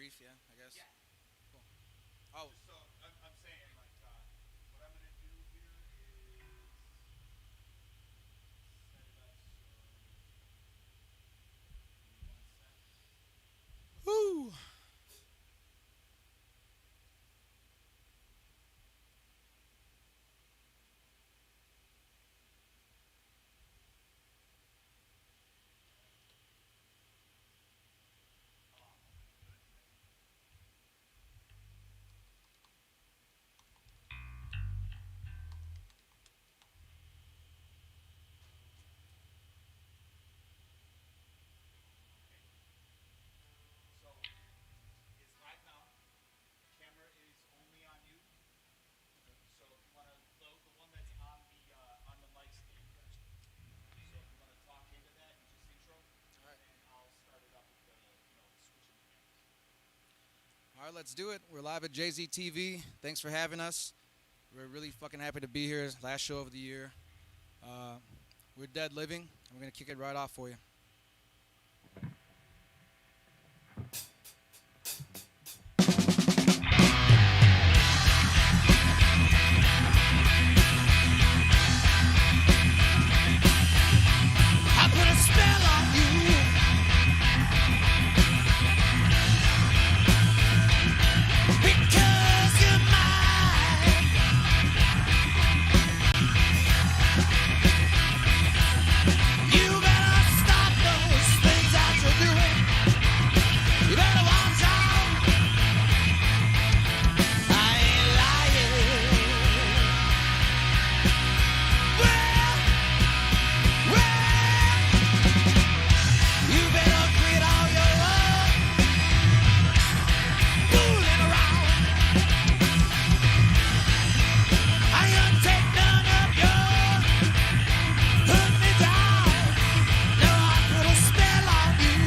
brief, yeah, I guess. Yeah. Cool. Oh, So I'm saying like what I'm gonna do here is set it up so. Give me 1 sec. woo. So it's live now. Camera is only on you. So if you want to, the one that's on the mic stand. So if you want to talk into that, you just intro, All right. and I'll start it up with the switching the cameras. All right, let's do it. We're live at JZTV. Thanks for having us. We're really fucking happy to be here. Last show of the year. We're Dead Living. I'm going to kick it right off for you. I put a spell on you. Because you're mine. You better stop those things that you're doing. You better watch out. I ain't lying. You better quit all your love fooling around. I ain't take none of yours. Put me down. No, I put a spell on you.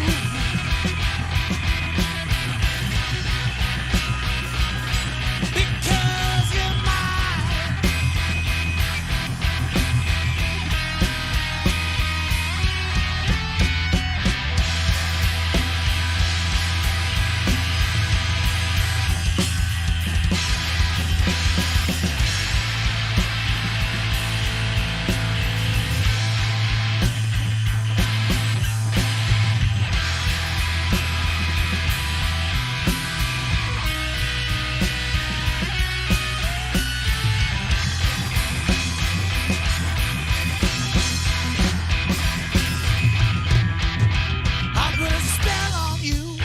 Because you're mine. I put a spell on you.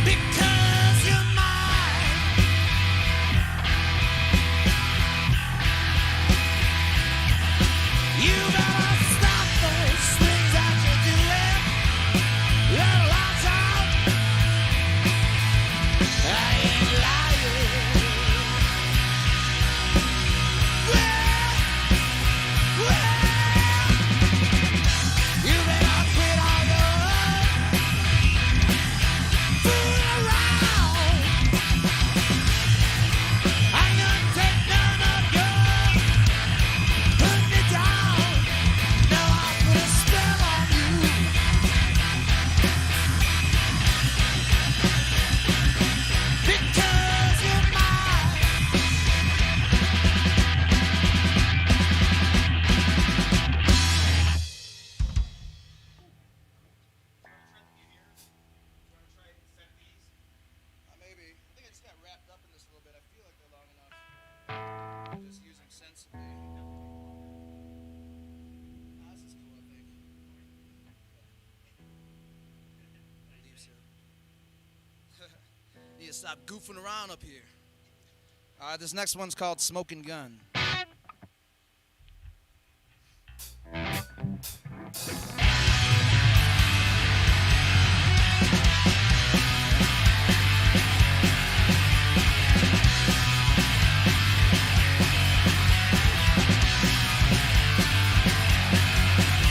Because you're mine. You better stop those things that you're doing. Let lights out. I ain't lying. You better quit all your fooling around. I ain't take none of yours. Put me down. Now I put a spell on you. Because you're mine. Maybe. I think I just got wrapped up in this a little bit. I feel like they're long enough. I'm just using sensibly. This is cool, I think. Deep seal. Need to stop goofing around up here. This next one's called Smoking Gun.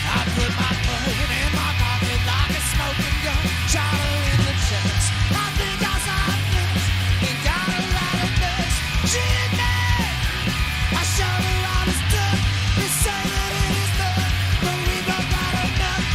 I put my phone in my pocket like a smoking gun. Shot her in the chest. I think I saw her face. Ain't got a lot of this. She ain't mad. I showed her all the stuff. They say that it is love, but we both got enough.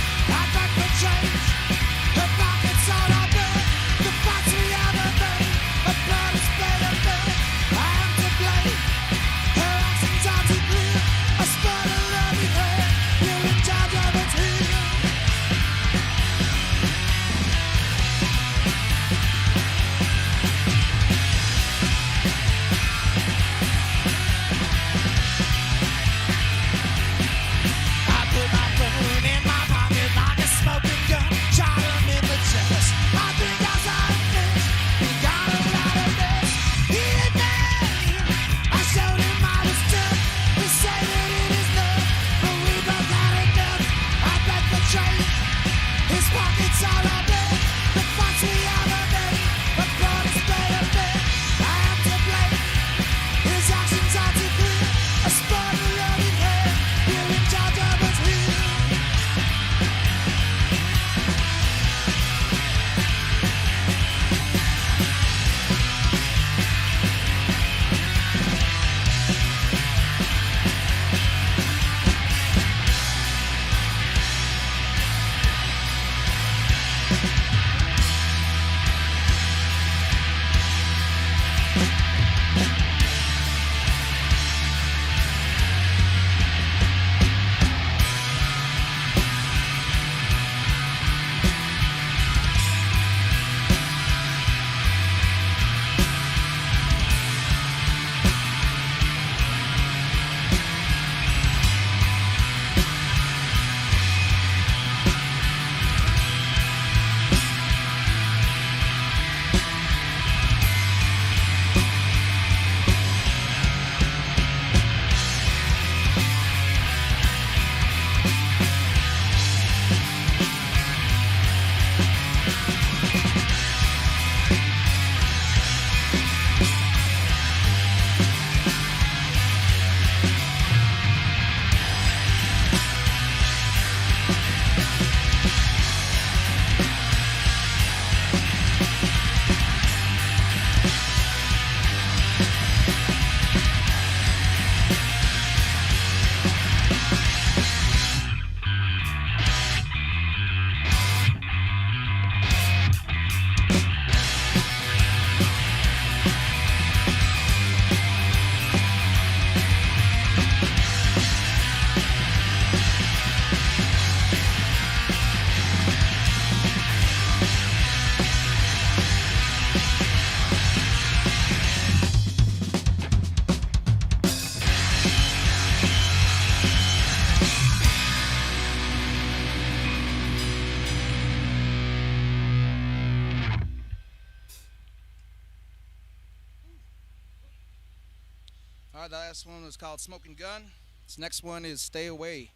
All right, the last one was called Smoking Gun. This next one is Stay Away.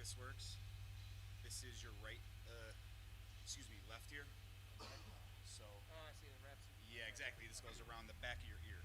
this works. This is your right, left ear. So. Oh, I see the reps. Yeah, exactly. This goes around the back of your ear.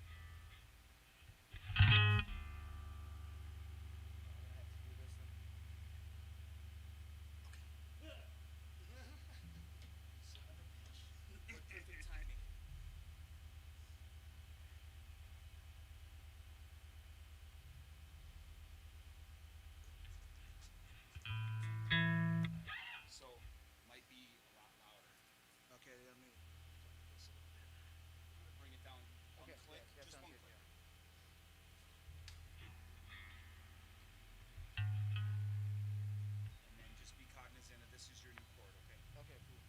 Okay, let me. Bring it down one Okay, click. yeah, Just sounds one good, click. yeah. And then just be cognizant of this is your new chord, okay? Okay, cool.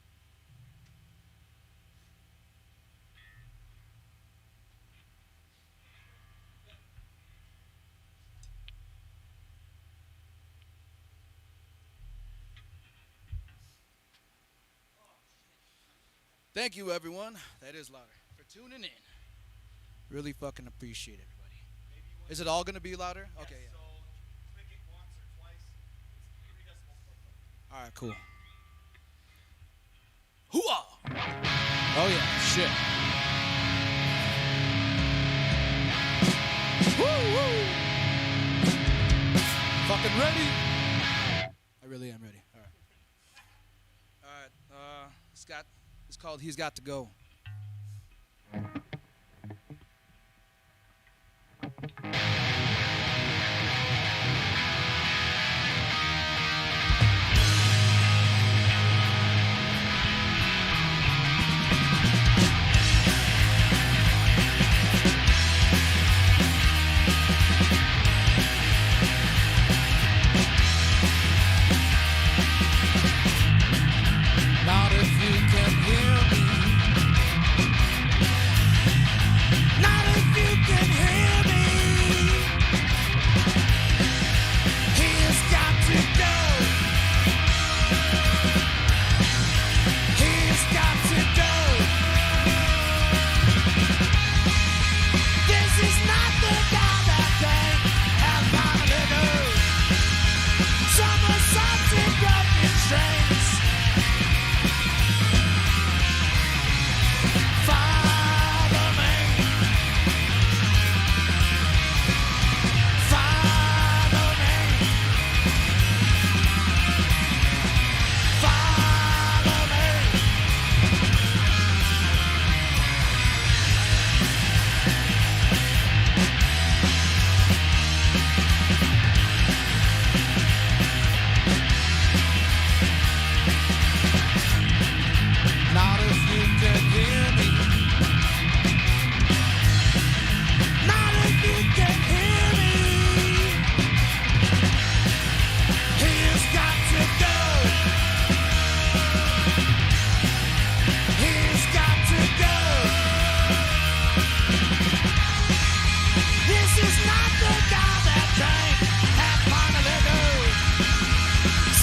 Thank you, everyone. That is louder. For tuning in. Really fucking appreciate everybody. Maybe you want Is it all gonna be louder? Okay, yes, yeah. so click it once or twice. It's 3 decibels per click. All right, cool. Hooah! Oh yeah, shit. Woo woo! Fucking ready? I really am ready. All right. All right. Scott. It's called "He's Got to Go." Not if you can hear me. Not if you can hear me. He's got to go. He's got to go. This is not the guy that they have finally known. Somersaults and broken strings. Follow me. Follow me. Follow me. Not if you can hear me. Not if you can hear me. He's got to go. He's got to go. This is not the guy that train had finally known.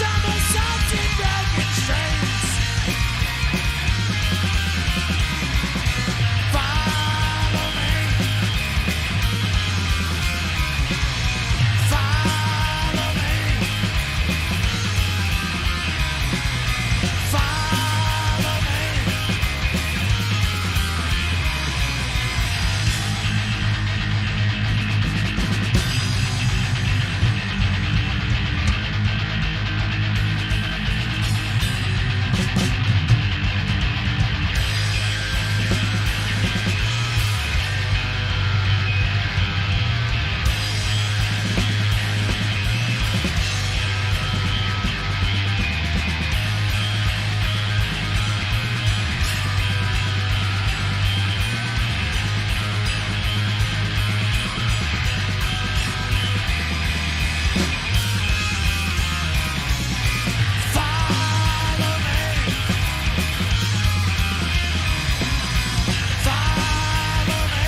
Somersaults and broken strings. Follow me. Follow me. Follow me. Follow me. Follow me.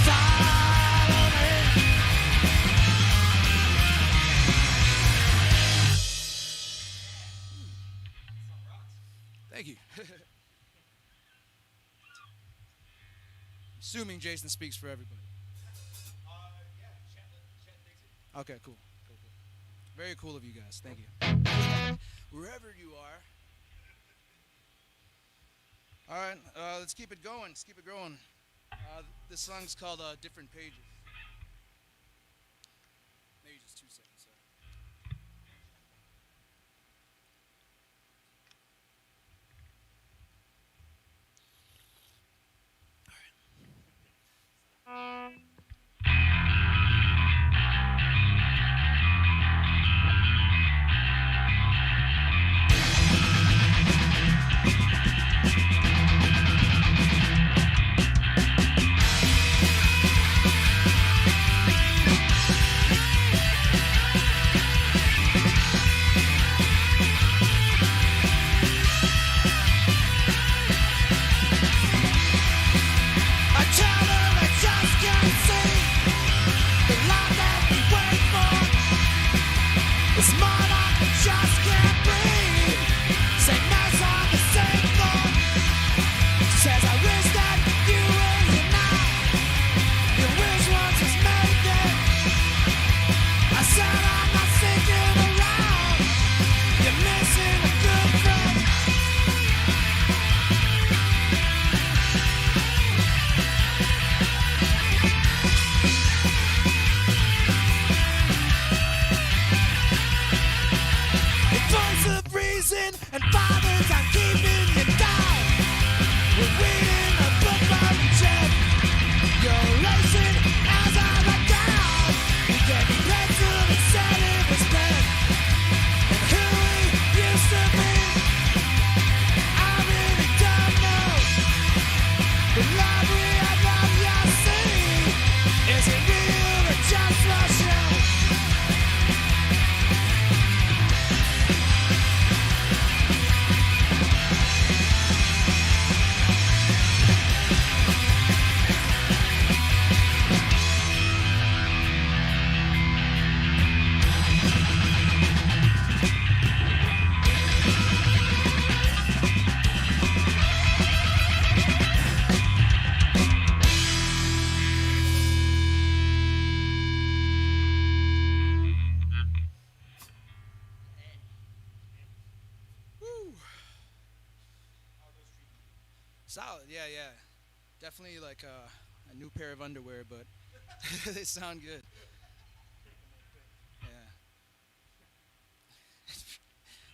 Follow me. Thank you. Assuming Jason speaks for everybody. Yeah, chat takes it. Okay, cool. Cool, cool. Very cool of you guys. Thank you. Wherever you are. All right, let's keep it going. Let's keep it going. This song's called "Different Pages." Maybe just 2 seconds. Sorry. more like I just can't breathe. Say nights on the same floor. Says I wish that you were here now. Your wish once was made there. I said I'm not sticking around. You're missing a good friend. The voice of reason and violence are keeping you down. We're reading a book from Jen. You're racing as I write down. You gave me pencil and said it was pen. And who we used to be, I really don't know. The love we have loved you see, is it real or just a show? Solid, yeah. Definitely like a new pair of underwear, but they sound good. Yeah.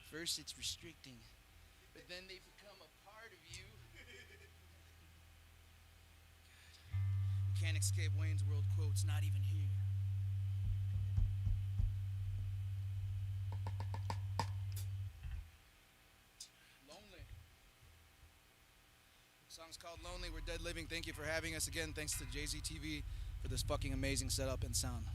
First it's restricting, but then they become a part of you. You can't escape Wayne's World quotes, not even here. Lonely. The song's called Lonely. We're Dead Living. Thank you for having us again. Thanks to JZTV for this fucking amazing setup and sound.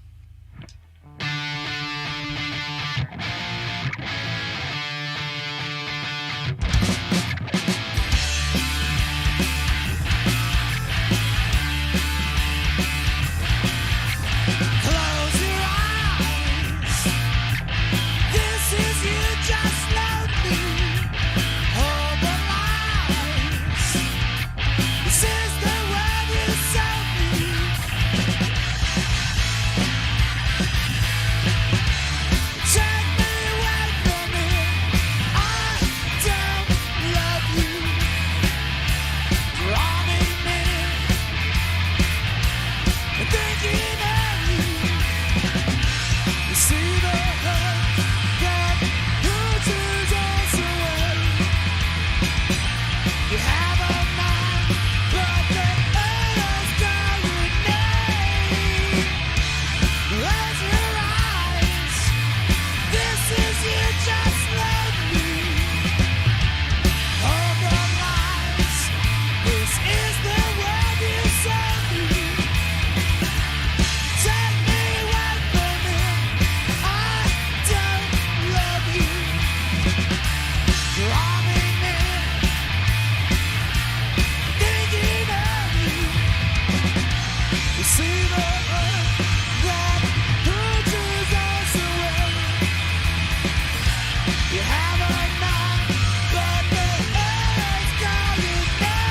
Close your eyes. This is you just lonely. Hold the lights. This is the world you sold me. Take me away from it. I don't love you. Drawing me, thinking of you. You see the hurt that hurts us away. You have a mind, but the others call your name. Close your eyes. This is you just lonely. Hold the lights. This is the world you sold me. Take me away from it. I don't love you. Drawing me, thinking of you. You see the hurt that hurts us away. You have a mind, but the others call your name.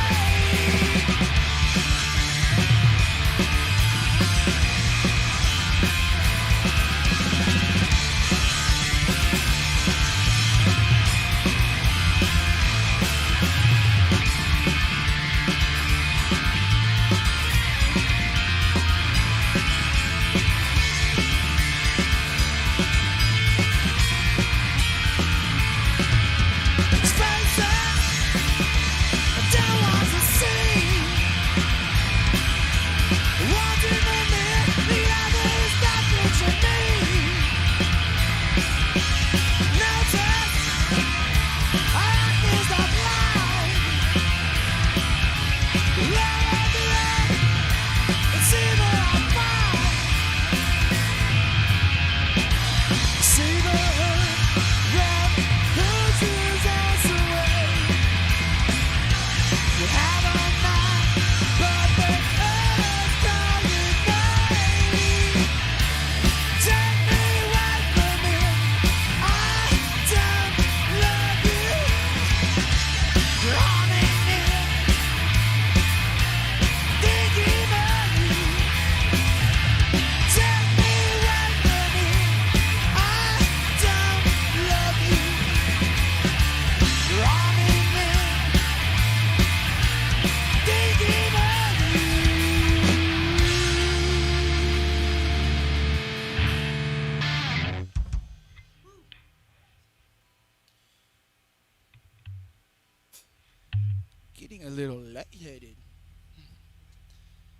feeling a little lightheaded.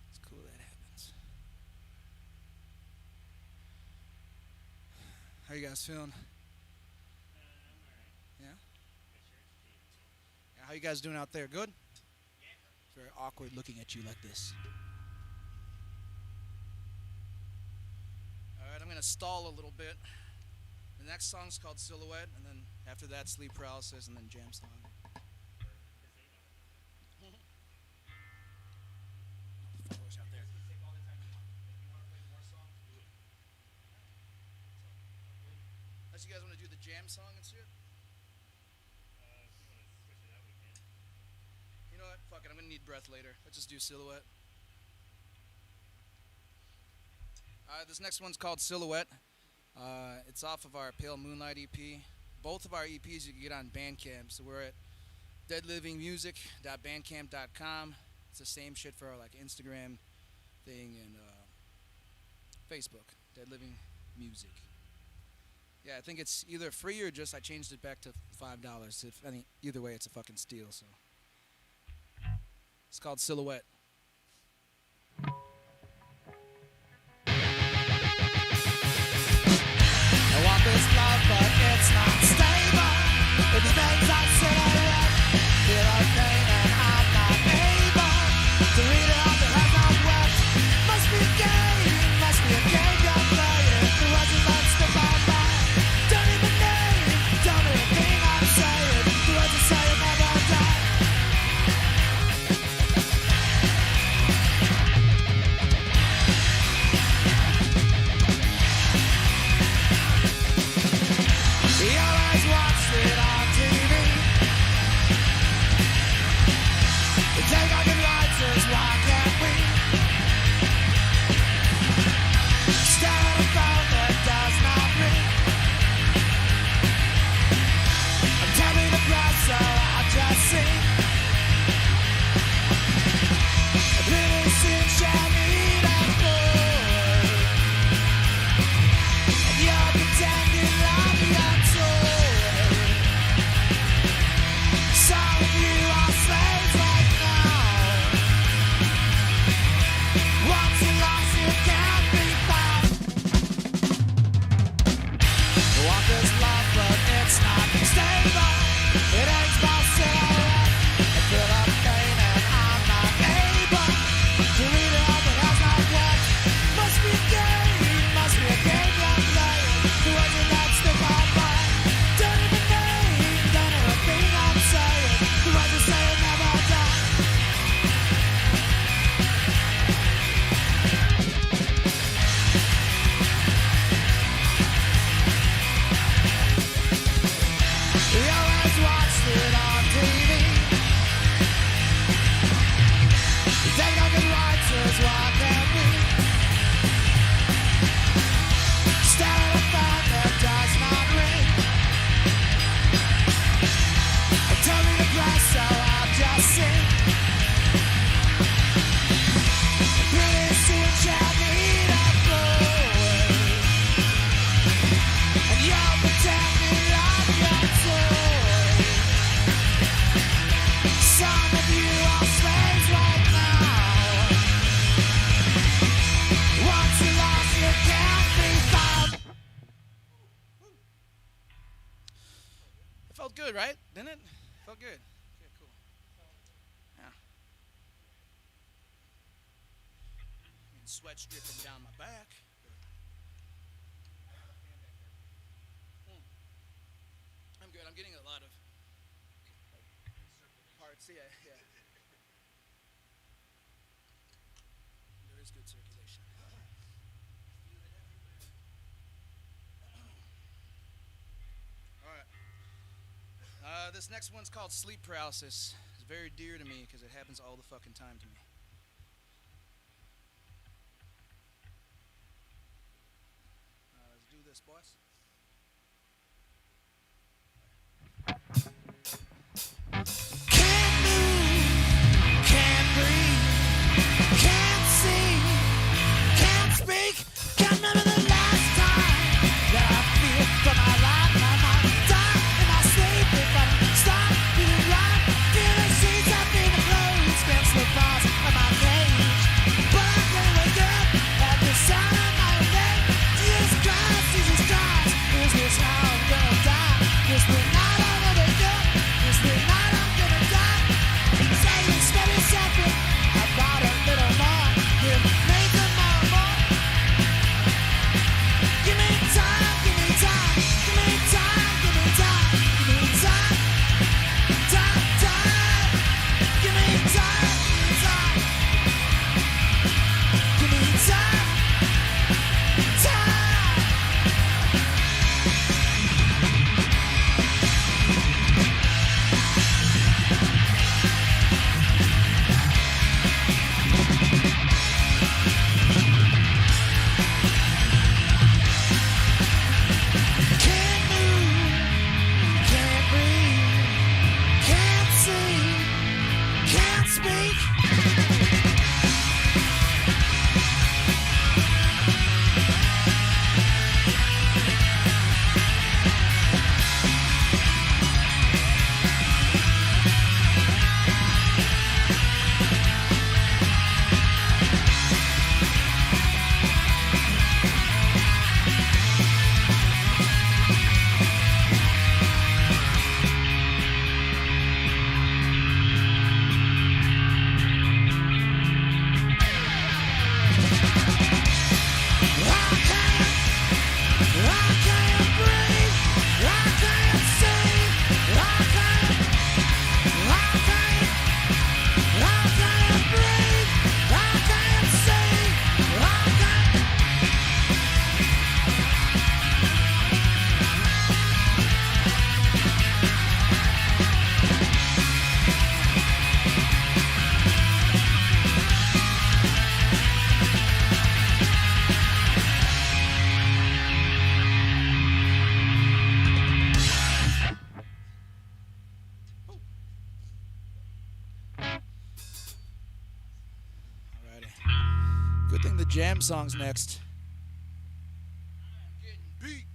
It's cool that happens. How you guys feeling? Yeah? Yeah, how you guys doing out there? Good? It's very awkward looking at you like this. Alright, I'm going to stall a little bit. The next song's called Silhouette, and then after that, Sleep Paralysis, and then Jam Song. Followers out there. Unless you guys want to do the Jam Song and shit? You know what? Fuck it, I'm going to need breath later. Let's just do Silhouette. This next one's called Silhouette. It's off of our Pale Moonlight EP. Both of our EPs you can get on Bandcamp. So we're at deadlivingmusic.bandcamp.com. It's the same shit for our like Instagram thing and Facebook. Dead Living Music. Yeah, I think it's either free or just I changed it back to $5. If any, either way, it's a fucking steal. So it's called Silhouette. I want this love, but it's not stable. It remains a silhouette. Feel a pain and I'm not able to read it off the has not wept. Must be a game you're playing. The words are meant to fall by. Don't even name, don't even think I'm saying. The words are saying never die. We always watched it on TV. We take our good writers, why can't we? Stare at a phone that does not ring. And tell me the price, so I'll just sing. It really seems you need a boy. And you're pretending like you're toy. Some of you are slaves right now. Once you lost, you can't be found. I want this love, but it's not stable. It ain't about silhouette. I feel a pain and I'm not able to read it all, but has not worked. Must be a game you're playing. The words are not still on by. Don't even name, don't even think I'm saying. The words are saying never die. We always watched it on TV. We take our good writers, why can't we? Stare at a phone that does not ring. And tell me the price, so I'll just sing. And pretty soon shall need a boy. And you're pretending like you're toy. Some of you are slaves right now. Once you lost, you can't be found. It felt good, right? Didn't it? Felt good. Yeah, cool. Yeah. Sweat's dripping down my back. I'm good. I'm getting a lot of parts. Yeah. There is good circulation. All right. This next one's called Sleep Paralysis. It's very dear to me because it happens all the fucking time to me. Let's do this, boys. Can't move, can't breathe, can't see, can't speak. Can't remember the last time that I feel for my life. I might die in my sleep if I stop feeling right. Feel the sheets up in the jam songs next. Getting beat.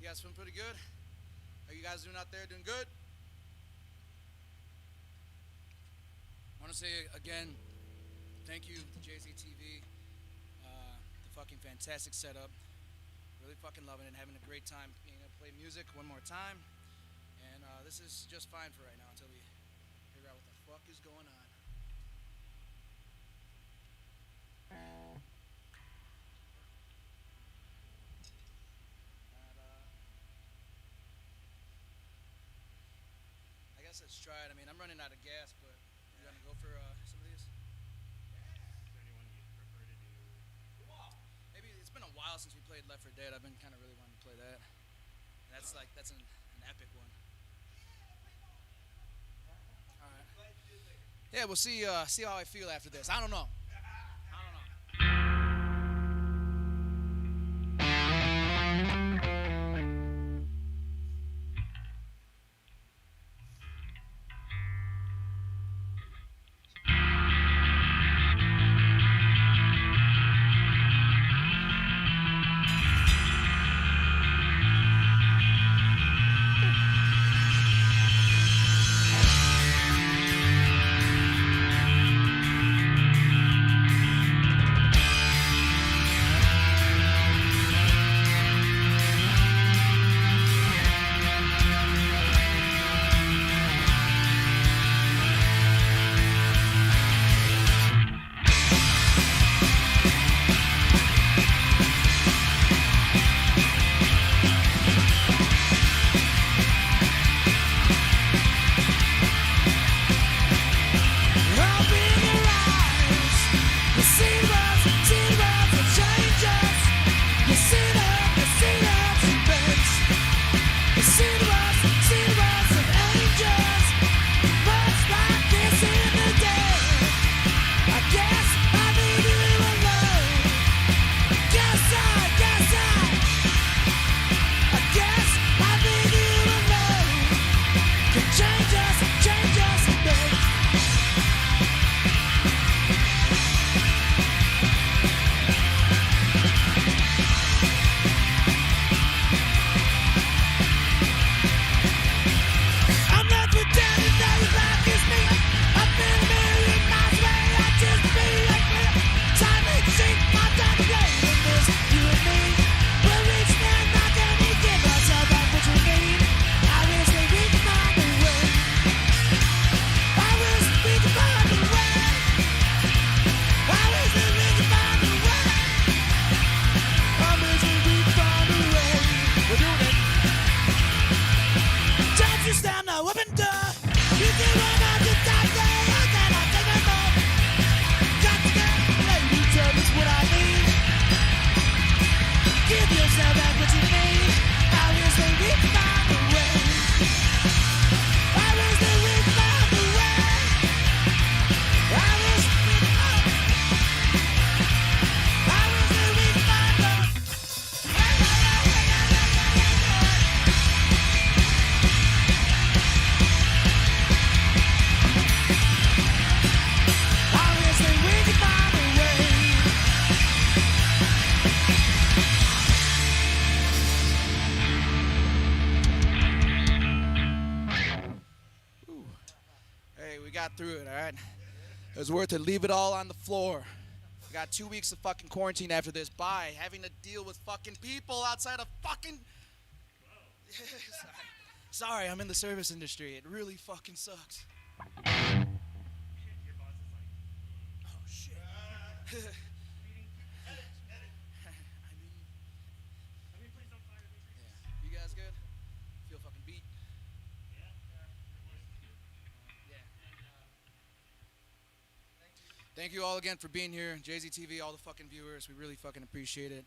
You guys feeling pretty good? How you guys doing out there? Doing good? I want to say again, thank you to JZTV. The fucking fantastic setup. Really fucking loving it. Having a great time being able to play music one more time. And this is just fine for right now until we figure out what the fuck is going on. I guess let's try it. I mean, I'm running out of gas, but you gonna go for some of these? Is there anyone you'd prefer to do? Maybe it's been a while since we played Left 4 Dead. I've been kind of really wanting to play that. And that's an epic one. All right. Yeah, we'll see how I feel after this. I don't know. we got through it, all right? It was worth it. Leave it all on the floor. We got 2 weeks of fucking quarantine after this. Bye. Having to deal with fucking people outside of fucking... Sorry, I'm in the service industry. It really fucking sucks. Your boss is like, Oh, shit. edit. I mean, please don't fire me. Yeah. You guys good? Feel fucking beat. Yeah. Your voice is good. Yeah. Thank you all again for being here. JZTV, all the fucking viewers. We really fucking appreciate it.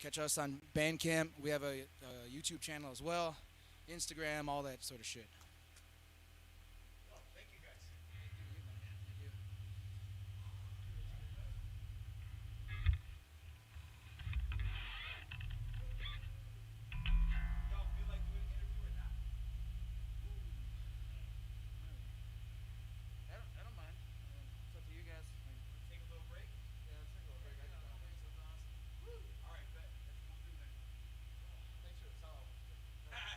Catch us on Bandcamp. We have a YouTube channel as well. Instagram, all that sort of shit. Oh, thank you guys. Y'all feel like doing an interview or not? I don't mind. It's up to you guys. Take a little break? Yeah, let's take a little break. All right, bet. That's what we'll do then. Thanks for the towel.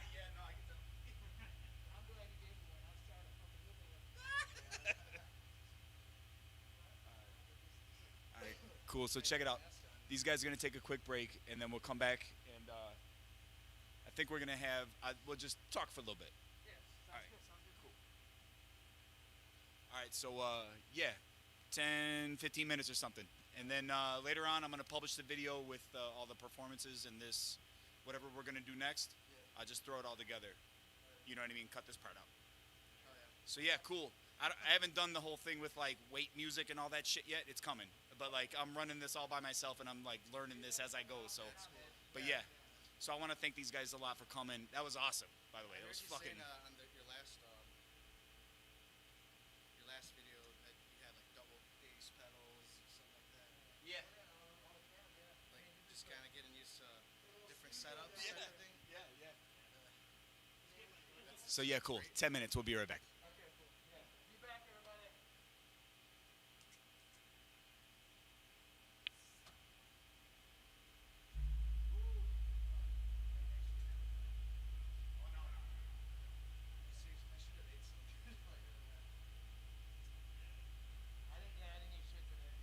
Yeah, no, I can tell. I'm glad you gave me one. I was trying to fucking look at All right, cool. So check it out. These guys are gonna take a quick break, and then we'll come back, and I think we're gonna have. We'll just talk for a little bit. All right. Cool. All right. So yeah, 10, 15 minutes or something, and then later on, I'm gonna publish the video with all the performances and this, whatever we're gonna do next. I'll just throw it all together. You know what I mean? Cut this part out. So yeah, cool. I haven't done the whole thing with like wait music and all that shit yet. It's coming, but like I'm running this all by myself and I'm like learning this as I go. So, but yeah. So I want to thank these guys a lot for coming. That was awesome, by the way. It was fucking. on your last video that you had like double bass pedals or something like that. Yeah. Like just kind of getting used to different setups. Yeah. Type of thing. Yeah. Yeah. So yeah, cool. 10 minutes. We'll be right back. Okay, cool. Yeah. Be back, everybody. I didn't eat shit today.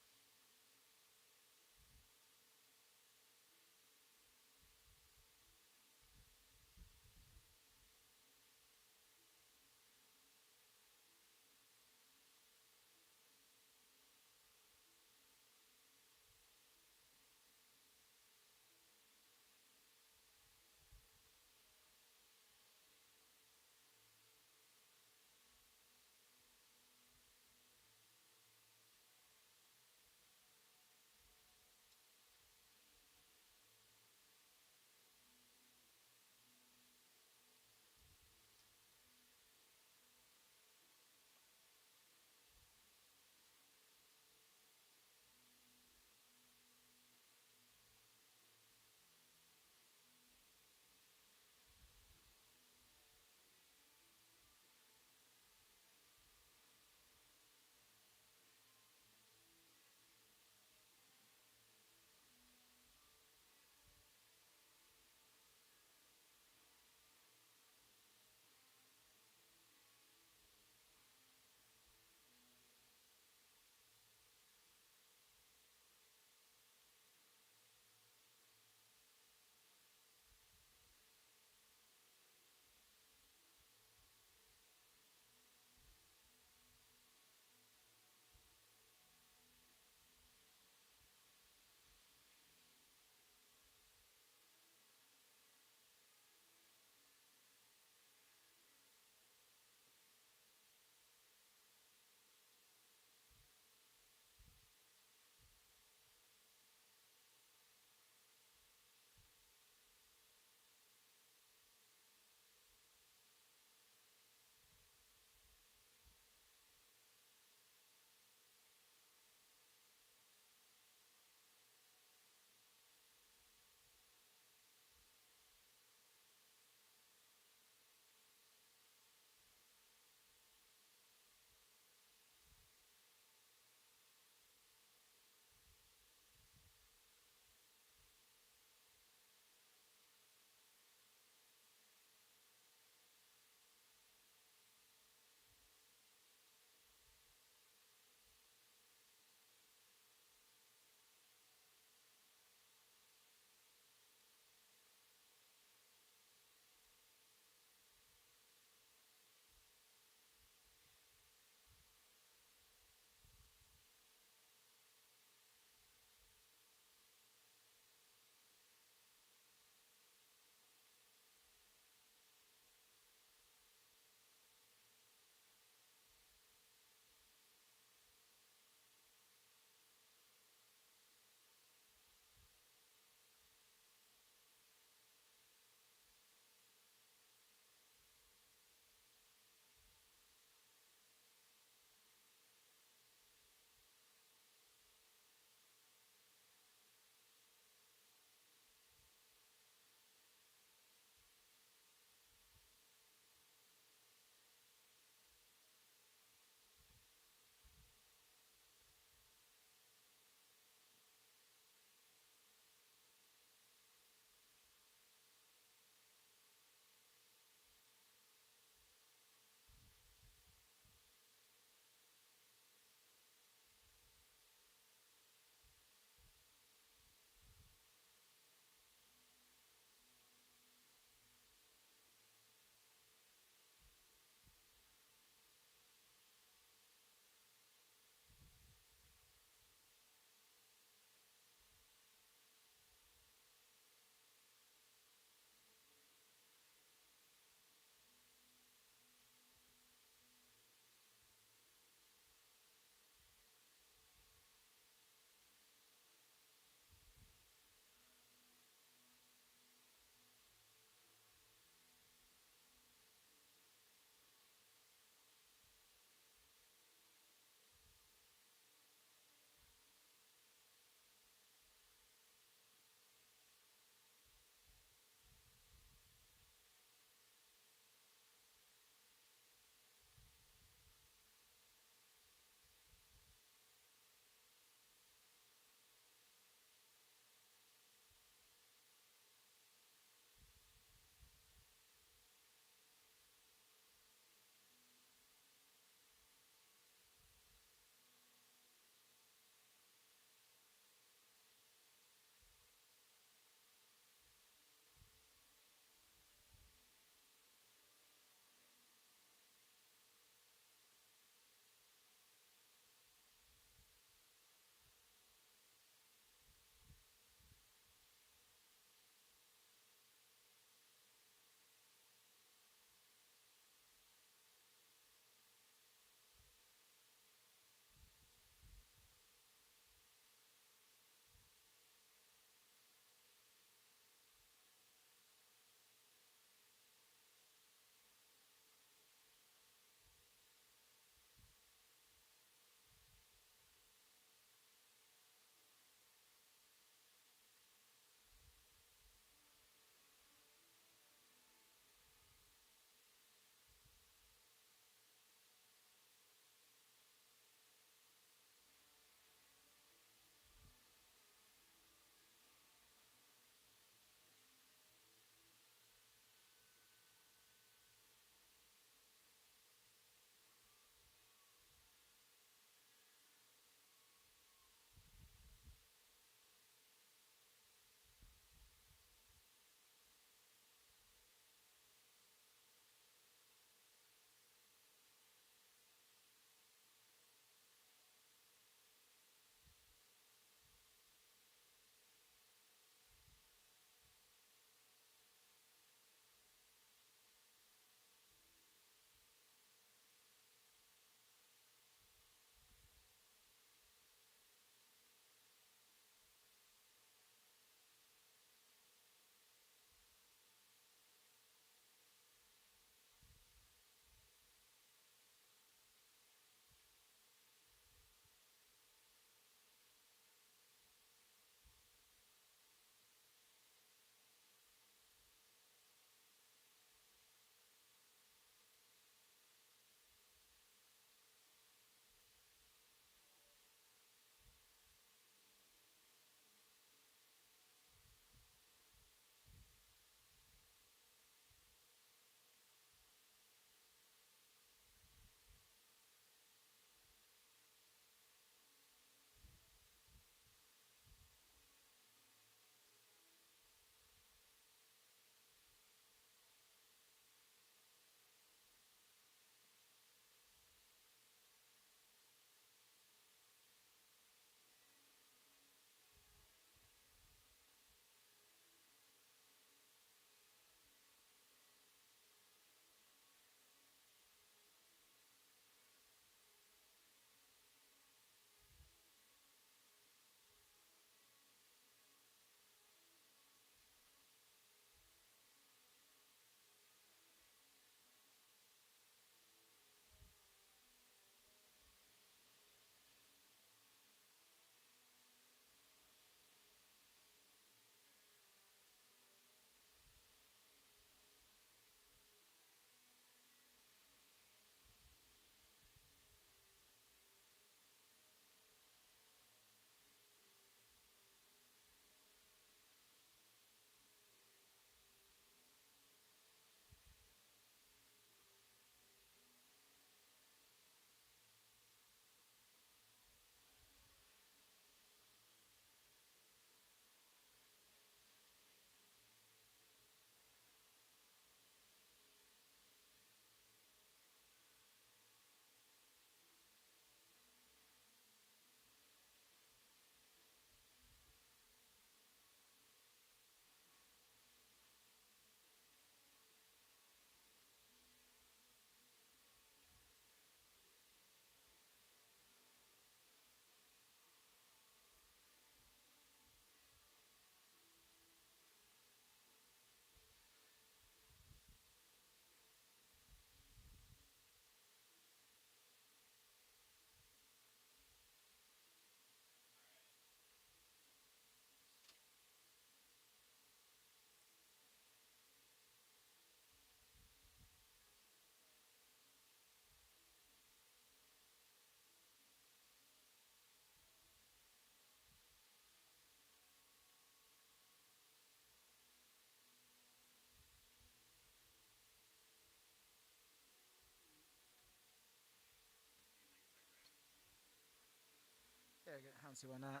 don't see why not.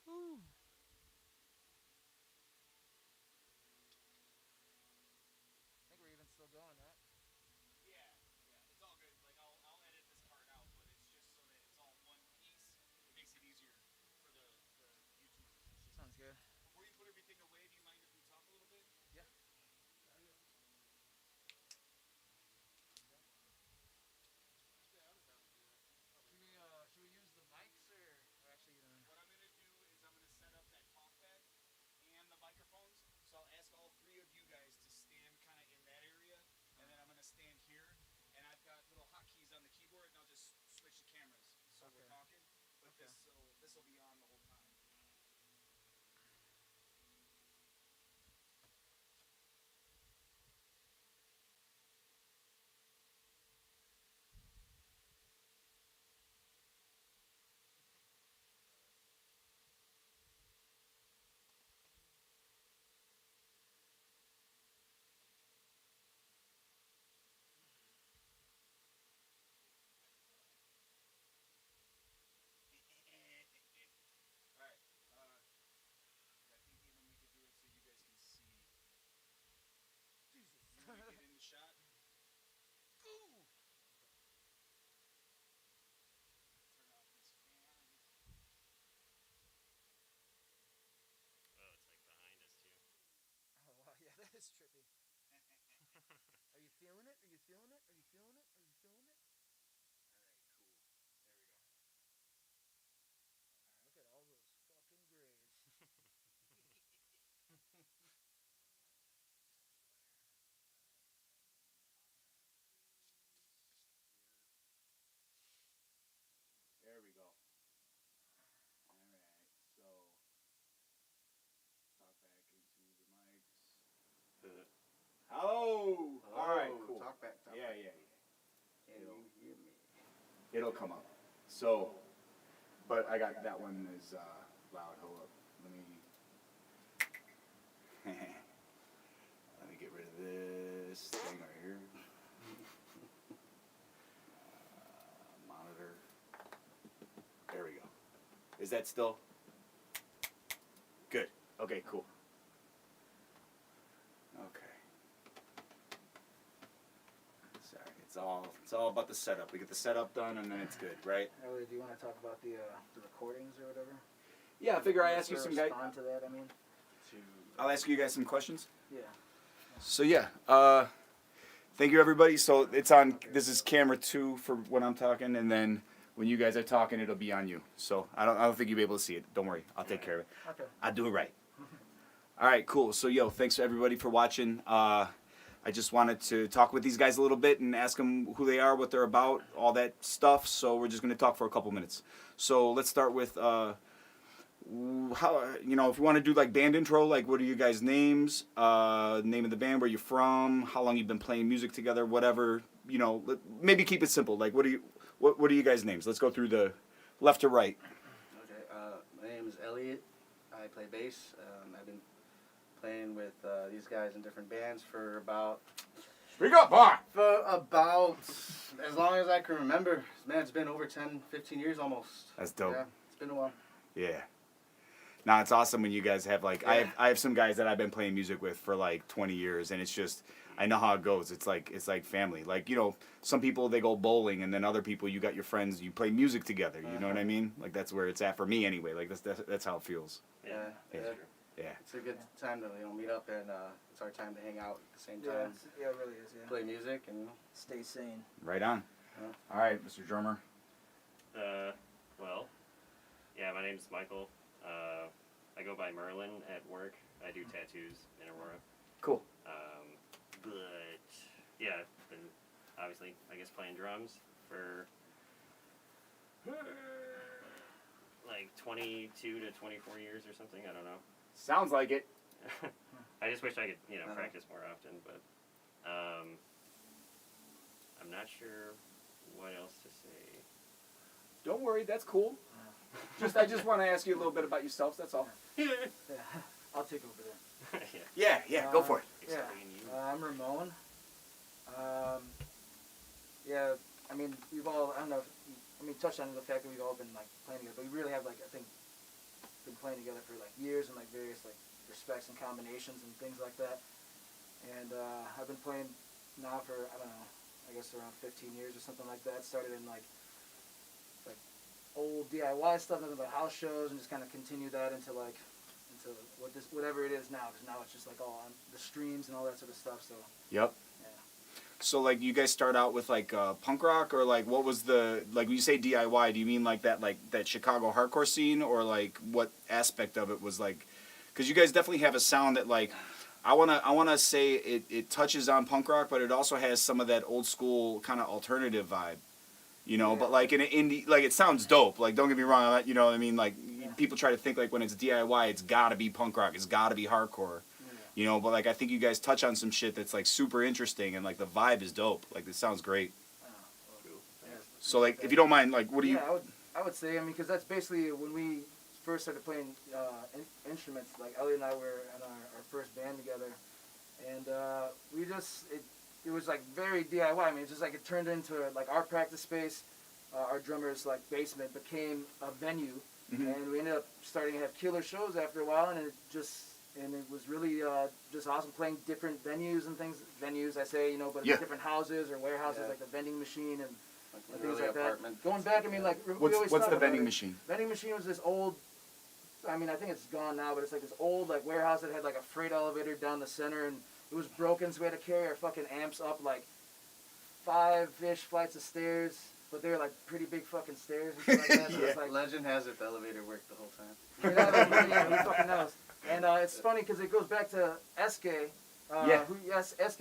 Woo. I think we're even still going, right? Yeah, it's all good. Like I'll edit this part out, but it's just so that it's all one piece. It makes it easier for the YouTubers and shit. Sounds good. Before you put everything away, do you mind if we talk a little bit? Yeah. Should we use the mics or actually gonna? What I'm gonna do is I'm gonna set up that talk bed and the microphones. So I'll ask all three of you guys to stand kind of in that area, and then I'm gonna stand here. And I've got little hotkeys on the keyboard, and I'll just switch the cameras. So we're talking, but this will be on the whole time. All right. I think even we could do it so you guys can see. Jesus. You want to get in the shot? Ooh. Turn off this fan. Oh, it's like behind us too. Oh wow, yeah, that is trippy. Are you feeling it? Are you feeling it? Are you feeling it? Are you feeling it? All right, cool. There we go. Look at all those fucking grays. There we go. All right, so talk back into the mics. Hello. All right, cool. Talk back. Yeah. Can you hear me? It'll come up. So, but I got that one is loud. Hold up. Let me. Let me get rid of this thing right here. Monitor. There we go. Is that still? Good. Okay, cool. Okay. Sorry, it's all about the setup. We get the setup done and then it's good, right? Ellie, do you want to talk about the recordings or whatever? Yeah, I figure I ask you some guys. Respond to that, I mean. I'll ask you guys some questions. Yeah. So yeah, thank you everybody. So it's on. This is camera 2 for when I'm talking, and then when you guys are talking, it'll be on you. So I don't think you'll be able to see it. Don't worry, I'll take care of it. Okay. I'll do it right. All right, cool. So yo, thanks to everybody for watching. I just wanted to talk with these guys a little bit and ask them who they are, what they're about, all that stuff. So we're just gonna talk for a couple minutes. So let's start with how, you know, if you want to do like band intro, like what are you guys' names, name of the band, where you're from, how long you've been playing music together, whatever, you know, maybe keep it simple. Like what are you guys' names? Let's go through the left to right. Okay, my name is Elliot. I play bass. I've been playing with these guys in different bands for about Speak up, boy! as long as I can remember. Man, it's been over 10, 15 years almost. That's dope. Yeah, it's been a while. Yeah. Nah, it's awesome when you guys have like Yeah. I have some guys that I've been playing music with for like 20 years, and it's just I know how it goes. It's like family. Like, you know, some people they go bowling, and then other people you got your friends, you play music together. You know what I mean? Like that's where it's at for me anyway. Like that's how it feels. Yeah, Yeah. yeah. Yeah. It's a good time to meet up, and it's our time to hang out at the same Yeah, time. yeah, it really is, yeah. Play music and Stay sane. Right on. Yeah. All right, Mr. Drummer. Well, yeah, my name's Michael. I go by Merlin at work. I do tattoos in Aurora. Cool. But yeah, I've been obviously, I guess, playing drums for like 22 to 24 years or something. I don't know. Sounds like it. I just wish I could, practice more often, but I'm not sure what else to say. Don't worry, that's cool. I just want to ask you a little bit about yourselves. That's all. Yeah. I'll take over there. Yeah, go for it. Yeah. Explain you. I'm Ramon. Yeah, I mean, touched on the fact that we've all been like playing together, but we really have like I think been playing together for like years and like various like respects and combinations and things like that. And I've been playing now for I don't know, I guess around 15 years or something like that. Started in like old DIY stuff, nothing but house shows, and just kind of continue that into whatever it is now. Because now it's just like all on the streams and all that sort of stuff. So Yep. yeah. So like you guys start out with like punk rock, or like what was the like when you say DIY? Do you mean like that Chicago hardcore scene, or like what aspect of it was like? Because you guys definitely have a sound that like I wanna say it touches on punk rock, but it also has some of that old school kind of alternative vibe. You know, Yeah. but like in an indie, like it sounds dope. Like don't get me wrong, you know what I mean? Like people try to think like when it's DIY, it's gotta be punk rock, it's gotta be hardcore. Yeah. You know, but like I think you guys touch on some shit that's like super interesting, and like the vibe is dope. Like it sounds great. Well, yeah, So like if you don't mind, like what do you? Yeah, I would say, I mean, because that's basically when we first started playing instruments. Like Elliot and I were in our first band together, and we just it was like very DIY. I mean, it's just like it turned into like our practice space. Our drummer's like basement became a venue, and we ended up starting to have killer shows after a while, and it was really just awesome playing different venues and things. Venues, I say, you know, but different houses or warehouses, like the vending machine and things like that. Going back, I mean, like we always What's talk the about vending it. machine? Vending machine was this old. I mean, I think it's gone now, but it's like this old like warehouse that had like a freight elevator down the center, and it was broken, so we had to carry our fucking amps up like 5-ish flights of stairs, but they were like pretty big fucking stairs and shit like that. So it's like, Legend has it the elevator worked the whole time. who fucking knows? And it's funny because it goes back to SK. SK.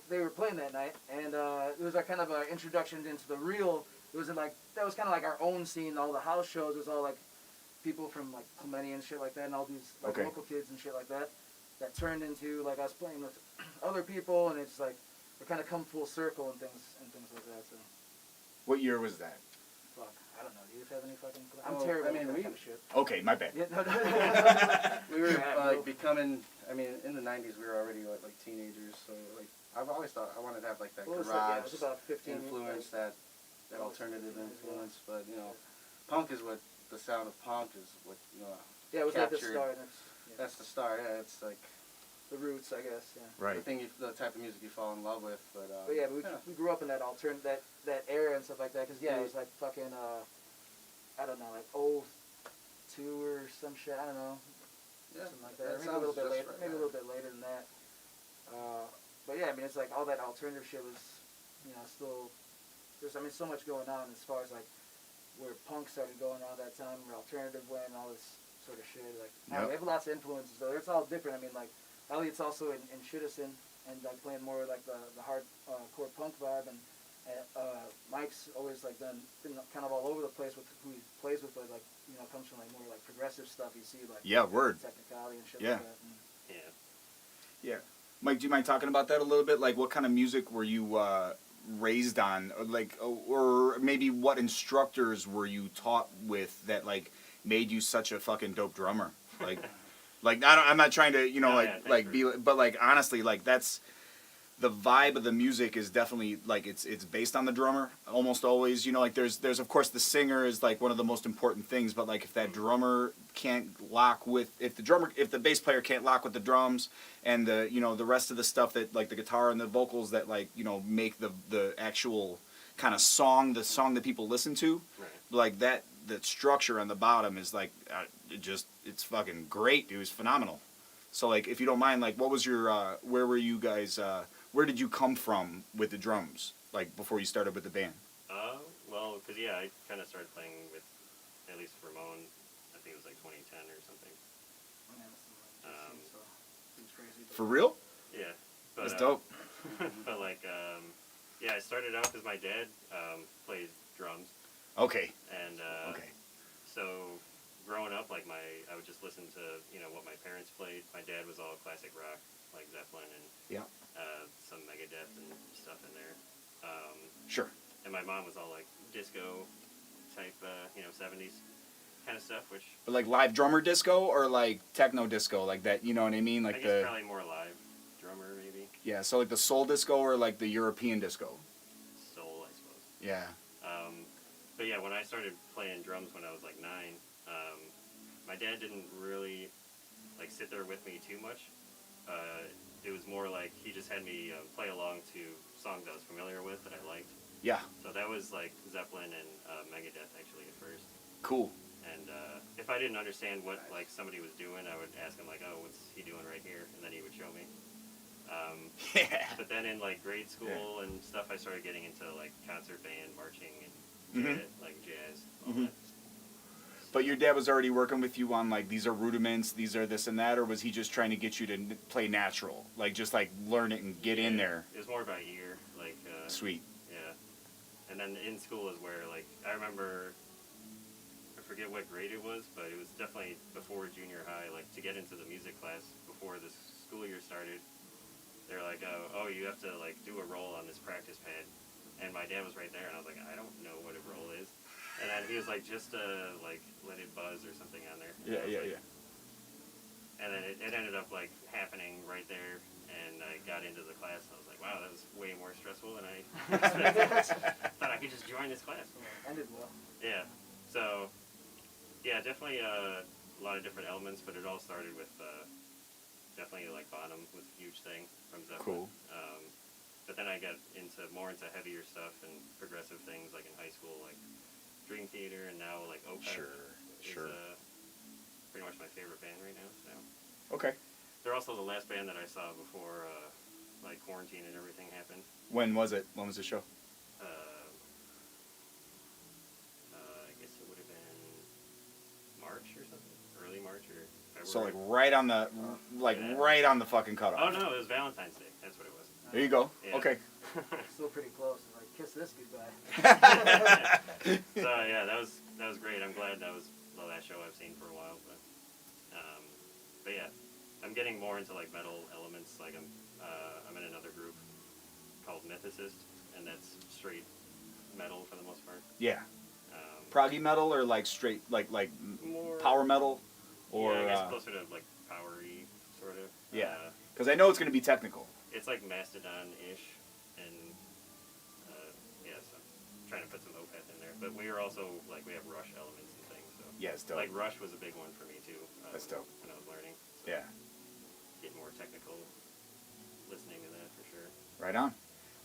They were playing that night, and it was like kind of an introduction into the real. It was like that was kind of like our own scene. All the house shows was all like people from like Clemente and shit like that, and all these like local kids and shit like that. That turned into like us playing with other people, and it's like we kind of come full circle and things like that. So. What year was that? Fuck, I don't know. Do you have any fucking? I'm terrible at that kind of shit. Okay, my bad. Yeah, no, We were like becoming. I mean, in the '90s, we were already like teenagers. So like, I've always thought I wanted to have like that Well, garage it was about 15 influence, that alternative influence. But you know, punk is what the sound of punk is. What you know. Yeah, it was like the captured. start. That's the start. Yeah, it's like the roots, I guess. Yeah. Right. the type of music you fall in love with. But yeah, we grew up in that that era and stuff like that. Cause yeah, it was like fucking I don't know, like 02 or some shit. I don't know. Yeah, something like that. Maybe a little bit later. Maybe a little bit later than that. But yeah, I mean, it's like all that alternative shit was, you know, still. There's so much going on as far as like where punk started going on at that time, where alternative went, and all this sort of shit. Like we have lots of influences though. It's all different. I mean, like Elliot's also in Shitterson and like playing more like the hard core punk vibe, and Mike's always like been kind of all over the place with who he plays with, but like you know comes from like more like progressive stuff. You see like technicality and shit like that. And yeah. Mike, do you mind talking about that a little bit? Like, what kind of music were you raised on? Like, or maybe what instructors were you taught with that like made you such a fucking dope drummer? Like, I'm not trying to, you know, but like honestly, like that's the vibe of the music is definitely like it's based on the drummer almost always. You know, like there's of course the singer is like one of the most important things, but like if that drummer can't lock with if the bass player can't lock with the drums and the you know the rest of the stuff that like the guitar and the vocals that like you know make the actual kind of song that people listen to, like that structure on the bottom is like it's fucking great. It was phenomenal. So like if you don't mind, like what was your where were you guys where did you come from with the drums like before you started with the band? Well, because yeah, I kind of started playing with at least Ramon. I think it was like 2010 or something. For real? Yeah. But, that's dope. But like yeah, I started out because my dad plays drums. Okay. And so growing up, like I would just listen to you know what my parents played. My dad was all classic rock, like Zeppelin and some Megadeth and stuff in there. Sure. And my mom was all like disco type, you know, 70s kind of stuff, which. But like live drummer disco or like techno disco, like that. You know what I mean? Like I guess probably more live drummer maybe. Yeah, so like the soul disco or like the European disco. Soul, I suppose. Yeah. but yeah, when I started playing drums when I was like 9, my dad didn't really like sit there with me too much. It was more like he just had me play along to songs I was familiar with that I liked. Yeah. So that was like Zeppelin and Megadeth actually at first. Cool. And if I didn't understand what like somebody was doing, I would ask him like, "Oh, what's he doing right here?" And then he would show me. Yeah. But then in like grade school and stuff, I started getting into like concert band, marching, and like jazz. All that. But your dad was already working with you on like these are rudiments, these are this and that, or was he just trying to get you to play natural, like just like learn it and get in there? It was more by ear, like. Sweet. Yeah, and then in school is where like I remember. I forget what grade it was, but it was definitely before junior high. Like to get into the music class before the school year started, they're like, "Oh, you have to like do a roll on this practice pad," and my dad was right there, and I was like, "I don't know what a roll is," and then he was like, "Just like let it buzz or something on there." And Yeah. And then it ended up like happening right there, and I got into the class, and I was like, "Wow, that was way more stressful than I expected." Thought I could just join this class. Ended well. Yeah. So. Yeah, definitely a lot of different elements, but it all started with definitely like Bonham was a huge thing from Zeppelin. Cool. But then I got more into heavier stuff and progressive things like in high school, like Dream Theater, and now like Opeth. Sure. Pretty much my favorite band right now. So. Okay. They're also the last band that I saw before like quarantine and everything happened. When was it? When was the show? I guess it would have been March or something, early March or February. So like right on the right on the fucking cutoff. Oh no, it was Valentine's Day. That's what it was. There you go. Yeah. Okay. Still pretty close. Like kiss this goodbye. So yeah, that was great. I'm glad that was the last show I've seen for a while. But yeah, I'm getting more into like metal elements. Like I'm in another group called Mythicist, and that's straight metal for the most part. Yeah. Proggy metal or like straight like More power metal, or yeah, I guess closer to like powery sort of. Yeah. Because I know it's going to be technical. It's like Mastodon-ish, and yeah, so I'm trying to put some Opeth in there. But we are also like we have Rush elements and things. So Yeah, it's dope. like Rush was a big one for me too. That's dope. When I was learning. So Yeah. Get more technical listening to that for sure. Right on.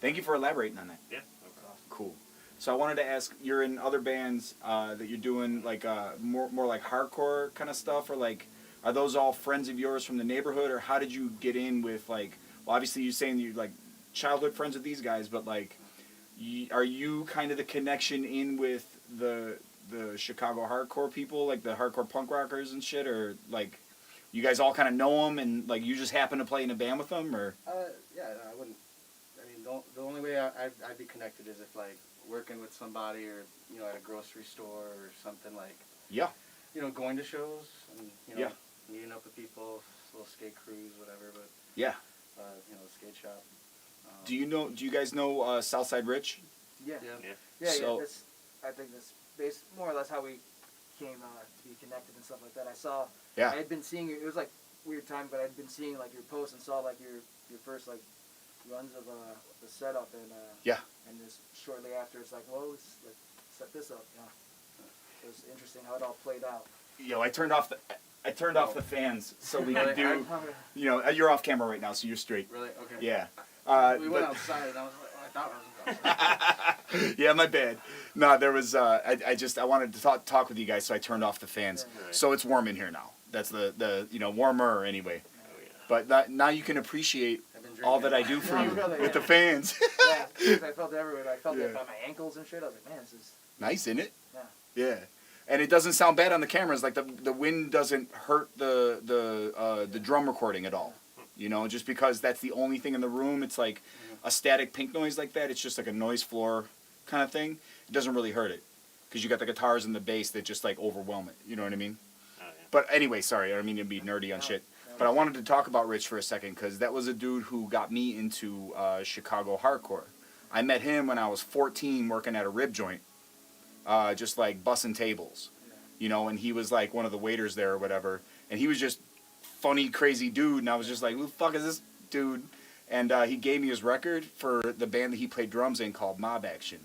Thank you for elaborating on that. Yeah, no problem. Cool. So I wanted to ask, you're in other bands that you're doing like more like hardcore kind of stuff, or like are those all friends of yours from the neighborhood, or how did you get in with like? Well, obviously you're saying you're like childhood friends with these guys, but like, are you kind of the connection in with the Chicago hardcore people, like the hardcore punk rockers and shit, or like you guys all kind of know them and like you just happen to play in a band with them, or? Yeah, no, I wouldn't. I mean, the only way I'd be connected is if like working with somebody, or you know, at a grocery store or something, like Yeah. you know, going to shows and you know, Yeah. meeting up with people, little skate crews, whatever. But Yeah. you know, skate shop. Do you guys know Southside Rich? Yeah. Yeah. Yeah, So- that's, I think that's more or less how we came to be connected and stuff like that. Yeah. I had been seeing it was like weird time, but I'd been seeing like your posts and saw like your first like runs of the setup, and Yeah. and just shortly after it's like, well, let's like set this up, you know. It was interesting how it all played out. Yo, I turned off the fans so we could do. I- You know, you're off camera right now, so you're straight. Really? Okay. Yeah. We went but- outside, and I was like, I thought I was outside. Yeah, my bad. No, there was. I wanted to talk with you guys, so I turned off the fans. Right. So it's warm in here now. That's the warmer anyway. Oh yeah. But now you can appreciate I've been drinking. all that I do for you Really, with the yeah. fans. Yeah, I felt it everywhere. I felt Yeah. it by my ankles and shit. I was like, man, this is Nice, isn't it? yeah. Yeah. And it doesn't sound bad on the cameras. Like the wind doesn't hurt the drum recording at all. You know, just because that's the only thing in the room. It's like a static pink noise like that. It's just like a noise floor kind of thing. It doesn't really hurt it because you got the guitars and the bass that just like overwhelm it. You know what I mean? Oh yeah. But anyway, sorry, I don't mean to be nerdy on shit. But I wanted to talk about Rich for a second because that was a dude who got me into Chicago hardcore. I met him when I was 14 working at a rib joint, just like bussing tables, you know, and he was like one of the waiters there or whatever. And he was just funny, crazy dude. And I was just like, who the fuck is this dude? And he gave me his record for the band that he played drums in called Mob Action.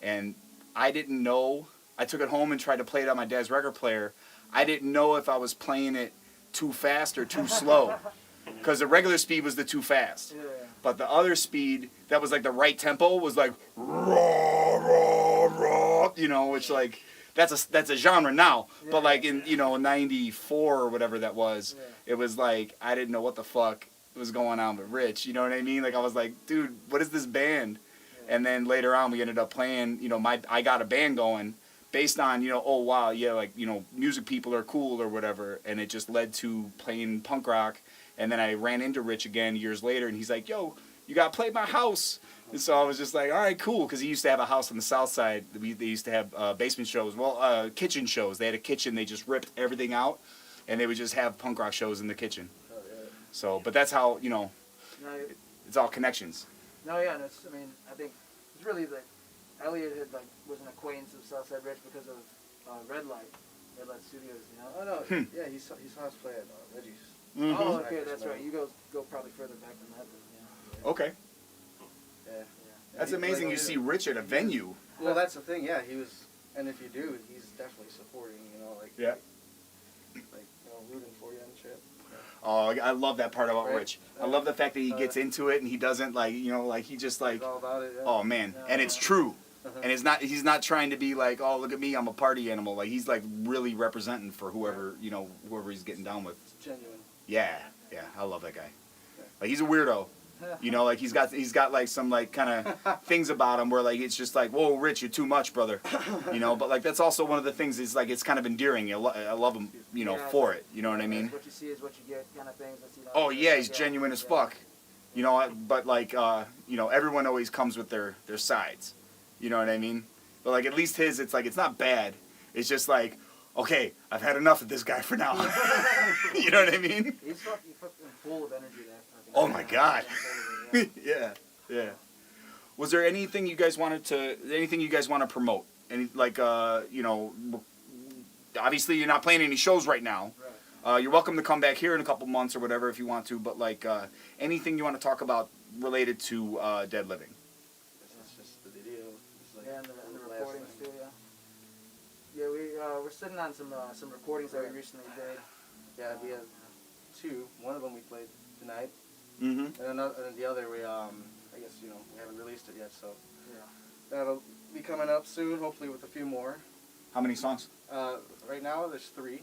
And I didn't know. I took it home and tried to play it on my dad's record player. I didn't know if I was playing it too fast or too slow, because the regular speed was the too fast. Yeah. But the other speed that was like the right tempo was like raw, raw, raw. You know, which like that's a genre now. Yeah. But like in '94 or whatever that was, Yeah. it was like I didn't know what the fuck was going on with Rich. You know what I mean? Like I was like, dude, what is this band? Yeah. And then later on, we ended up playing. I got a band going based on oh wow, yeah, like music people are cool or whatever, and it just led to playing punk rock. And then I ran into Rich again years later, and he's like, yo, you got to play my house. And so I was just like, all right, cool, because he used to have a house on the south side. They used to have basement shows, kitchen shows. They had a kitchen. They just ripped everything out, and they would just have punk rock shows in the kitchen. Oh, yeah. So, but that's how, No, it's all connections. no, yeah, and I mean, I think it's really like Elliot was an acquaintance of Southside Rich because of Red Light Studios, Oh no, yeah, he saw us play at Reggie's. Mhm. Oh, okay, that's right. You go probably further back than that, then, yeah. Okay. Yeah. That's He- amazing like, you see Rich at a venue. Well, that's the thing. Yeah, he was, and if you do, he's definitely supporting. Yeah. Rooting for you and shit. Oh, I love that part about Right. Rich. I love the fact that he gets into it and he doesn't he just like, He's all about it. Yeah. oh man, Yeah. and it's true. Uh-huh. And he's not trying to be like, oh, look at me, I'm a party animal. Like he's like really representing for whoever he's getting down with. It's genuine. Yeah, I love that guy. Like he's a weirdo. Like he's got like some like kind of things about him where like it's just like, whoa, Rich, you're too much, brother. But like that's also one of the things is like it's kind of endearing. I love him, Yeah, for it. You know what I mean? What you see is what you get, kind of things. Oh yeah, he's genuine as fuck. But like everyone always comes with their sides. You know what I mean? But like at least his, it's like it's not bad. It's just like, okay, I've had enough of this guy for now. You know what I mean? He's fucking full of energy there. Oh my God. Yeah. Was there anything you guys want to promote? Any obviously you're not playing any shows right now. Right. You're welcome to come back here in a couple months or whatever if you want to. But like anything you want to talk about related to Dead Living? It's just the video. It's like Yeah, and the last recordings thing. too. Yeah, we're sitting on some recordings that we recently did. Yeah, we have two. One of them we played tonight, Mm-hmm. and the other we I guess we haven't released it yet, so Yeah. that'll be coming up soon. Hopefully with a few more. How many songs? Right now there's three.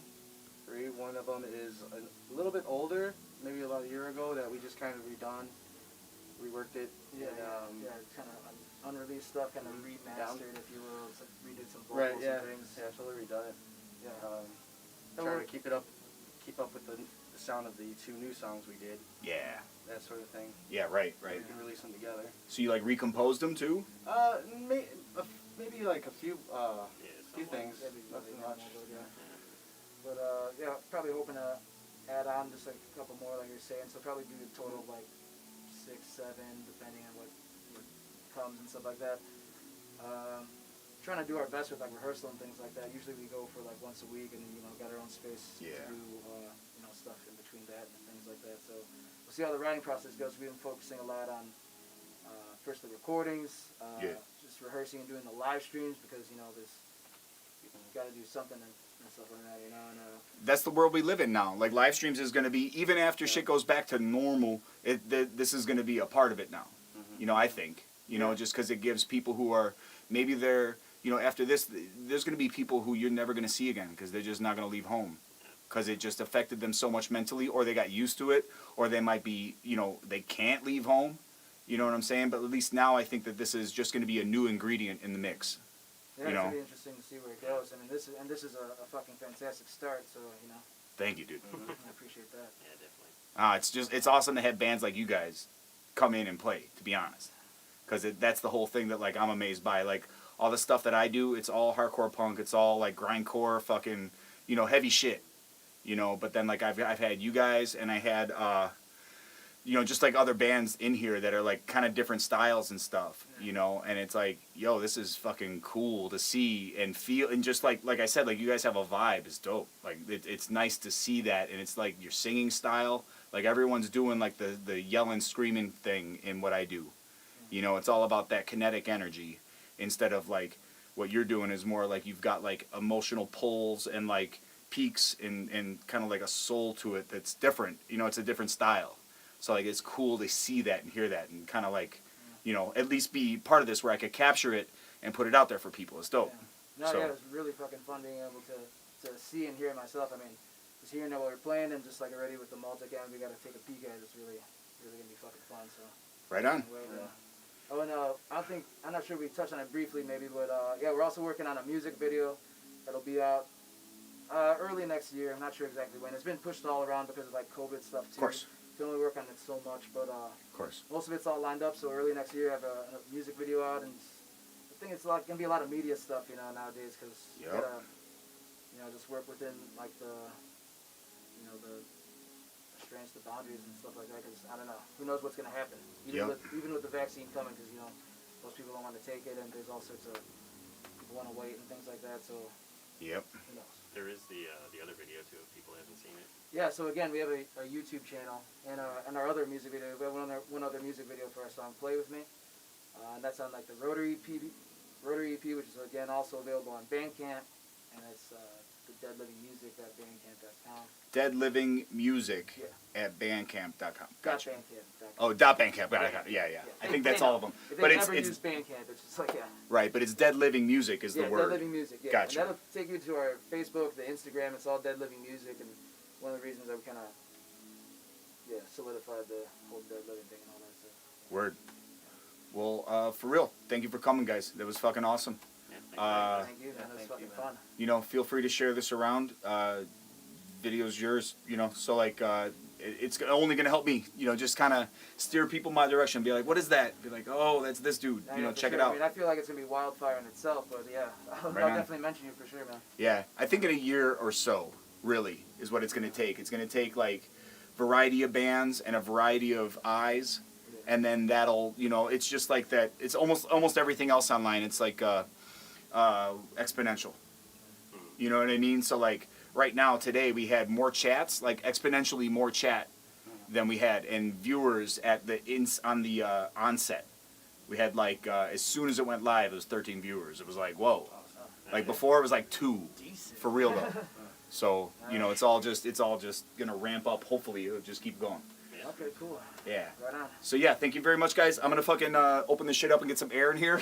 One of them is a little bit older, maybe about a year ago, that we just kind of reworked it. Yeah, and, kind of unreleased stuff, kind of remastered, if you will. It's like redid some vocals Right. Yeah. and things. Yeah. Totally redone it. Yeah. Trying to keep up with the sound of the two new songs we did. Yeah. That sort of thing. Yeah. Right. We can release them together. So you like recomposed them too? Maybe like a few something things. Maybe Nothing really much. minimal, yeah. But probably hoping to add on just like a couple more, like you're saying. So probably do a total of like 6, 7, depending on what comes and stuff like that. Trying to do our best with like rehearsal and things like that. Usually we go for like once a week, and got our own space Yeah. to do stuff in between that and things like that. So we'll see how the writing process goes. We've been focusing a lot on first the recordings, just rehearsing and doing the live streams because there's got to do something and stuff like that. And That's the world we live in now. Like live streams is going to be, even after shit goes back to normal, this is going to be a part of it now. Mm-hmm. I think just because it gives people who are maybe they're after this, there's going to be people who you're never going to see again because they're just not going to leave home because it just affected them so much mentally, or they got used to it, or they might be they can't leave home. You know what I'm saying? But at least now I think that this is just going to be a new ingredient in the mix. yeah, it's gonna be interesting to see where it goes. I mean, this is a fucking fantastic start. So Thank you, dude. I appreciate that. Yeah, definitely. It's awesome to have bands like you guys come in and play, to be honest. Because that's the whole thing that like I'm amazed by. Like all the stuff that I do, it's all hardcore punk. It's all like grindcore, fucking, heavy shit. But then like I've had you guys, and I had just like other bands in here that are like kind of different styles and stuff. And it's like, yo, this is fucking cool to see and feel, and just like I said, like you guys have a vibe. It's dope. Like it's nice to see that, and it's like your singing style. Like everyone's doing like the yelling, screaming thing in what I do. It's all about that kinetic energy instead of like what you're doing is more like you've got like emotional pulls and like peaks and kind of like a soul to it that's different. You know, it's a different style. So like it's cool to see that and hear that and kind of like, you know, at least be part of this where I could capture it and put it out there for people. It's dope. Yeah. No, So- yeah, it was really fucking fun being able to see and hear it myself. I mean, just hearing it while we're playing and just like already with the multicam we got to take a peek at it. It's really going to be fucking fun. So. Right on. Oh, and I'm not sure we touched on it briefly maybe, but yeah, we're also working on a music video that'll be out early next year. I'm not sure exactly when. It's been pushed all around because of like COVID stuff too. Of course. You can only work on it so much, but Of course. most of it's all lined up. So early next year, I have a music video out, and I think it's gonna be a lot of media stuff, you know, nowadays because you Yep. gotta, you know, just work within like the restraints, the boundaries and stuff like that. Because I don't know, who knows what's gonna happen? Even with the vaccine coming, because you know most people don't want to take it, and there's all sorts of people want to wait and things like that. So Yep. who knows? There is the other video too if people haven't seen it. Yeah, so again, we have a YouTube channel and our other music video. We have one other music video for our song "Play with Me," and that's on like the Rotary EP, which is again also available on Bandcamp, and it's the Dead Living Music at Bandcamp.com. Dead Living Music Yeah. at Bandcamp.com. Gotcha. Gotcha. Bandcamp.com. Oh, .bandcamp. Got it. Yeah. I think that's all of them. If But they it's ever use Bandcamp, it's just like right. But it's Dead Living Music is the Dead word. Living Music. Yeah, Gotcha. and that'll take you to our Facebook, the Instagram. It's all Dead Living Music, and one of the reasons that we kind of solidified the whole Dead Living thing and all that stuff. Word. Well, for real, thank you for coming, guys. That was fucking awesome. Yeah, Thank you, man. It was thank fucking you, man. fun. You know, feel free to share this around. Video's yours. You know, so like, it's only gonna help me. You know, just kind of steer people my direction. Be like, what is that? Be like, oh, that's this dude. Yeah, You know, for check sure. it out. I mean, I feel like it's gonna be wildfire in itself, but yeah, I'll Right on. definitely mention you for sure, man. Yeah, I think in a year or so, really, is what it's going to take. It's going to take, like, variety of bands and a variety of eyes, and then that'll, you know, it's just like that. It's almost everything else online. It's like exponential. You know what I mean? So, like, right now, today, we had more chats, like, exponentially more chat than we had, and viewers at the on the onset. We had, like, as soon as it went live, it was 13 viewers. It was like, whoa. Like, before, it was like 2. For real, though. So, you know, it's all just gonna ramp up. Hopefully, it'll just keep going. Okay, cool. Yeah. Right on. So yeah, thank you very much, guys. I'm gonna fucking open this shit up and get some air in here.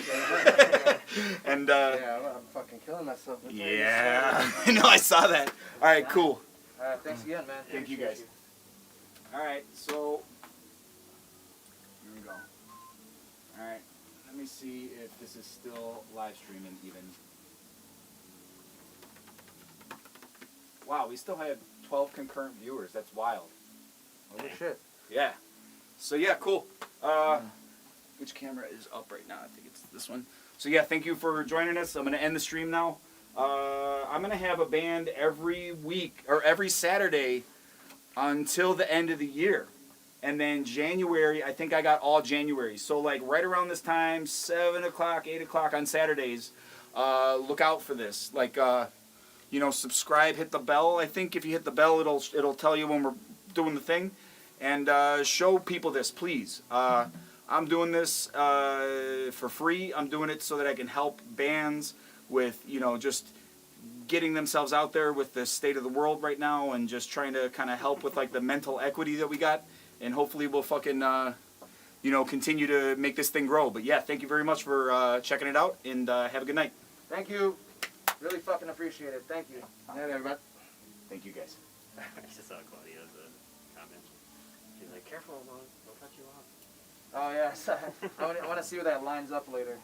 And Yeah, I'm fucking killing myself. yeah, I know I saw that. All right, cool. All right, thanks again, man. Thank you, Appreciate guys. All right, so here we go. All right, let me see if this is still live streaming even. Wow, we still had 12 concurrent viewers. That's wild. Holy shit. Yeah. So yeah, cool. Which camera is up right now? I think it's this one. So yeah, thank you for joining us. I'm gonna end the stream now. I'm gonna have a band every week or every Saturday until the end of the year. And then January, I think I got all January. So like right around this time, 7 o'clock, 8 o'clock on Saturdays, look out for this. Like, you know, subscribe, hit the bell. I think if you hit the bell, it'll tell you when we're doing the thing. And show people this, please. I'm doing this for free. I'm doing it so that I can help bands with, you know, just getting themselves out there with the state of the world right now and just trying to kind of help with, like, the mental equity that we got. And hopefully we'll fucking, you know, continue to make this thing grow. But, yeah, thank you very much for checking it out, and have a good night. Thank you. Really fucking appreciate it. Thank you. Yeah, everybody. Thank you, guys. I just saw Claudia's comment. She's like, careful, they'll cut you off. Oh, yeah. I want to see where that lines up later.